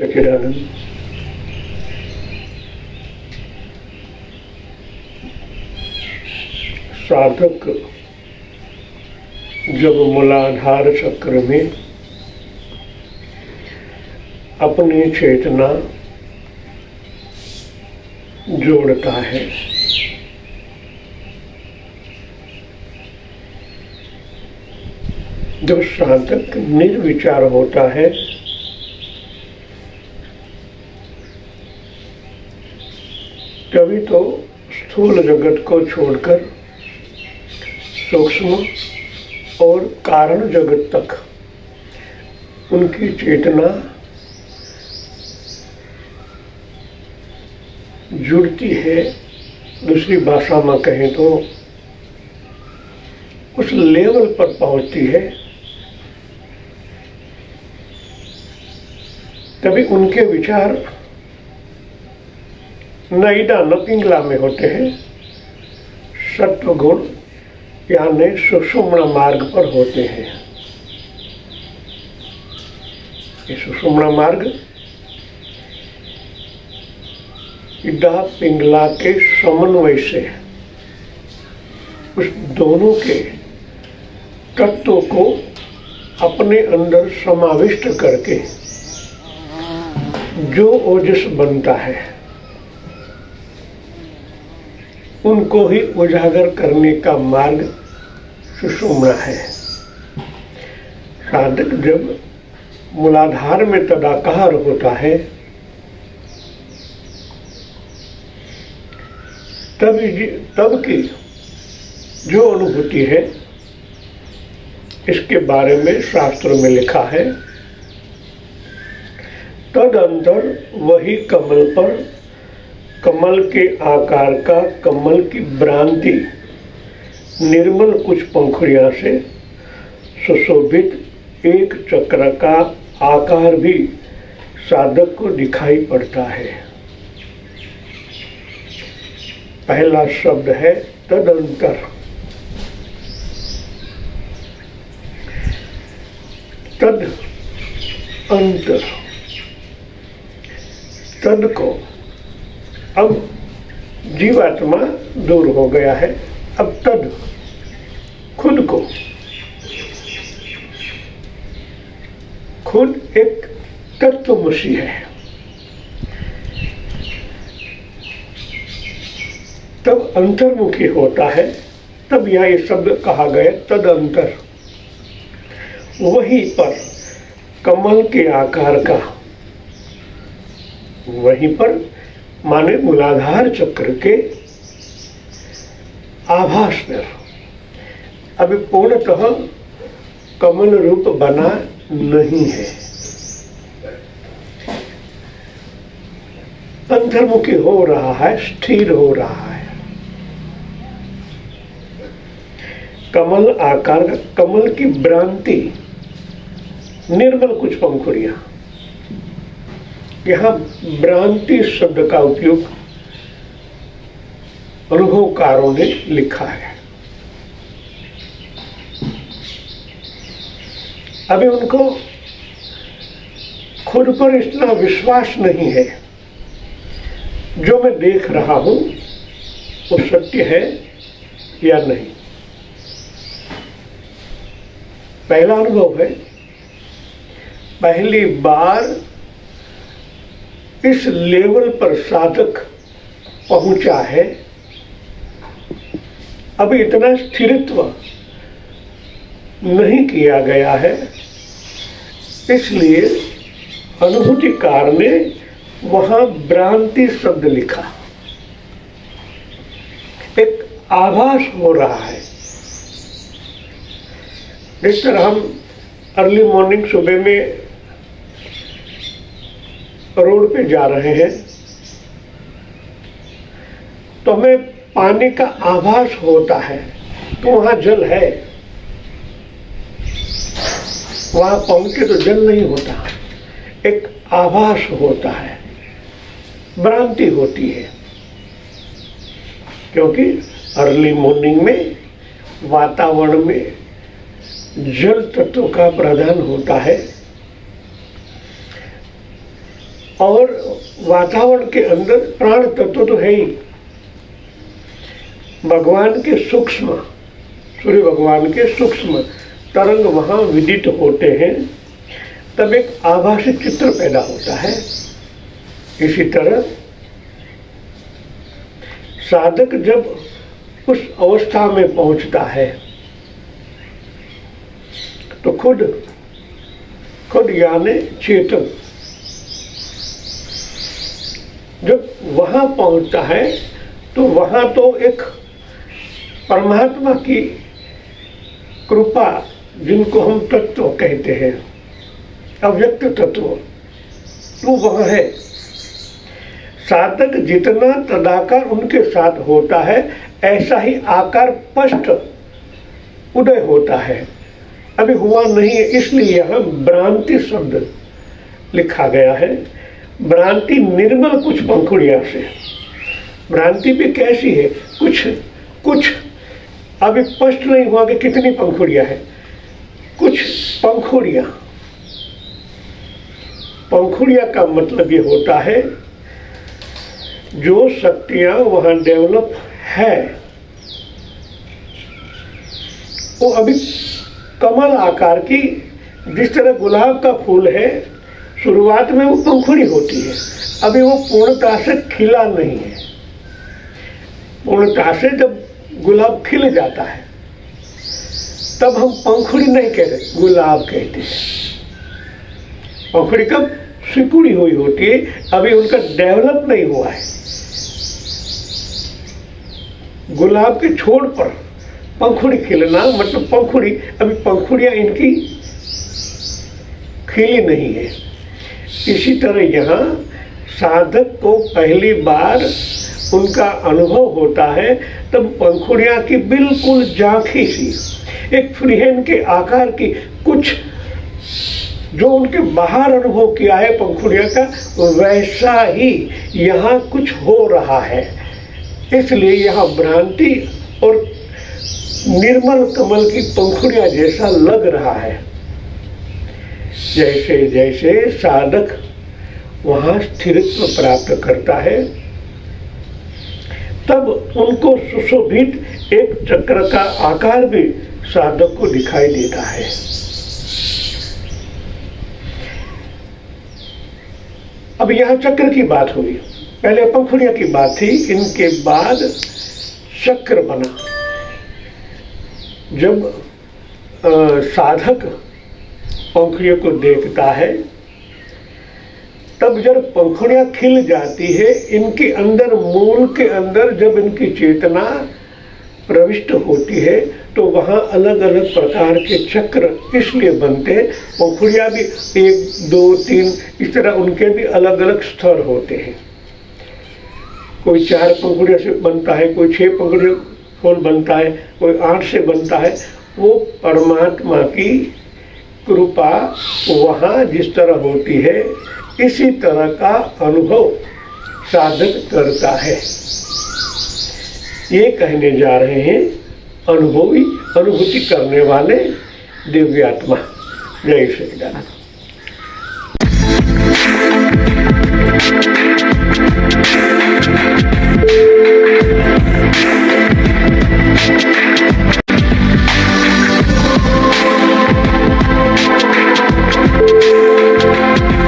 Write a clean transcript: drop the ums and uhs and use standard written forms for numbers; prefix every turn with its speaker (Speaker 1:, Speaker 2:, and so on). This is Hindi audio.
Speaker 1: सच्चिदानंद। साधक जब मूलाधार चक्र में अपनी चेतना जोड़ता है, जब साधक निर्विचार होता है, तभी तो स्थूल जगत को छोड़कर सूक्ष्म और कारण जगत तक उनकी चेतना जुड़ती है। दूसरी भाषा में कहें तो उस लेवल पर पहुंचती है, तभी उनके विचार न ईदा न पिंगला में होते हैं, सत्व गुण यानी सुषुम्ना मार्ग पर होते हैं। ये सुषुम्ना मार्ग ईदा पिंगला के समन्वय से उस दोनों के तत्वों को अपने अंदर समाविष्ट करके जो ओजस बनता है, उनको ही उजागर करने का मार्ग सुषुम्ना है। साधक जब मूलाधार में तदाकार होता है, तब की जो अनुभूति है, इसके बारे में शास्त्र में लिखा है, तदंतर वही कमल पर कमल के आकार का कमल की भ्रांति निर्मल कुछ पंखुड़ियां से सुशोभित एक चक्र का आकार भी साधक को दिखाई पड़ता है। पहला शब्द है तदंतर। तद अंतर, तद को अब जीवात्मा दूर हो गया है, अब तद खुद को, खुद एक तत्वमसी है, तब अंतर्मुखी होता है। तब यहाँ ये शब्द कहा गया तद अंतर। वहीं पर कमल के आकार का, वहीं पर माने मूलाधार चक्र के आभास पर अभी पूर्णतः कमल रूप बना नहीं है, अंतर्मुखी हो रहा है, स्थिर हो रहा है। कमल आकार का, कमल की भ्रांति निर्मल कुछ पंखुड़ियां, यहाँ भ्रांति शब्द का उपयोग अनुभवकारों ने लिखा है। अभी उनको खुद पर इतना विश्वास नहीं है, जो मैं देख रहा हूं वो सत्य है या नहीं। पहला अनुभव है, पहली बार इस लेवल पर साधक पहुंचा है। अभी इतना स्थिरत्व नहीं किया गया है, इसलिए अनुभूतिकार ने वहां भ्रांति शब्द लिखा। एक आभास हो रहा है। जिस तरह हम अर्ली मॉर्निंग सुबह में रोड पे जा रहे हैं, तो हमें पानी का आभास होता है, तो वहां जल है, वहां पहुंचे तो जल नहीं होता, एक आभास होता है, भ्रांति होती है। क्योंकि अर्ली मॉर्निंग में वातावरण में जल तत्व का प्रदान होता है। और वातावरण के अंदर प्राण तत्व तो है ही। भगवान के सूक्ष्म, सूर्य भगवान के सूक्ष्म तरंग वहां विदित होते हैं, तब एक आभासी चित्र पैदा होता है। इसी तरह साधक जब उस अवस्था में पहुंचता है तो खुद यानी चेतन जब वहां पहुंचता है तो वहां तो एक परमात्मा की कृपा, जिनको हम तत्व कहते हैं, अव्यक्त तत्व, वो वहां है। साधक जितना तदाकार उनके साथ होता है, ऐसा ही आकार स्पष्ट उदय होता है। अभी हुआ नहीं है, इसलिए यहाँ भ्रांति शब्द लिखा गया है। भ्रांति निर्मल कुछ पंखुड़िया से। भ्रांति भी कैसी है? कुछ अभी स्पष्ट नहीं हुआ कि कितनी पंखुड़ियां है। कुछ पंखुड़िया का मतलब ये होता है जो शक्तियां वहां डेवलप है, वो अभी कमल आकार की, जिस तरह गुलाब का फूल है, शुरुआत में वो पंखुड़ी होती है, अभी वो पूर्णता से खिला नहीं है। पूर्णता से जब गुलाब खिल जाता है तब हम पंखुड़ी नहीं कहते, गुलाब कहते हैं। पंखुड़ी कब सिकुड़ी हुई होती है, अभी उनका डेवलप नहीं हुआ है। गुलाब के छोर पर पंखुड़ी खिलना मतलब पंखुड़ी, अभी पंखुड़ियां इनकी खिली नहीं है। इसी तरह यहाँ साधक को पहली बार उनका अनुभव होता है, तब पंखुड़ियां की बिल्कुल झांकी सी, एक फ्रीहेंड के आकार की, कुछ जो उनके बाहर अनुभव किया है पंखुड़िया का, वैसा ही यहाँ कुछ हो रहा है। इसलिए यहाँ भ्रांति और निर्मल कमल की पंखुड़िया जैसा लग रहा है। जैसे जैसे साधक वहाँ स्थिरत्व प्राप्त करता है, तब उनको सुशोभित एक चक्र का आकार भी साधक को दिखाई देता है। अब यहाँ चक्र की बात हुई, पहले पंखुड़िया की बात थी, इनके बाद चक्र बना। जब साधक पंखुड़ियों को देखता है, तब जब पंखुड़ियां खिल जाती है, इनके अंदर, मूल के अंदर जब इनकी चेतना प्रविष्ट होती है, तो वहाँ अलग अलग प्रकार के चक्र इसलिए बनते हैं। पंखुड़ियां भी 1, 2, 3 इस तरह उनके भी अलग अलग स्तर होते हैं। कोई 4 पंखुड़ियों से बनता है, कोई 6 पंखुड़ियों फूल बनता है, कोई 8 से बनता है। वो परमात्मा की कृपा वहाँ जिस तरह होती है, इसी तरह का अनुभव साधक करता है। ये कहने जा रहे हैं अनुभूति करने वाले दिव्यात्मा। जय श्री राम।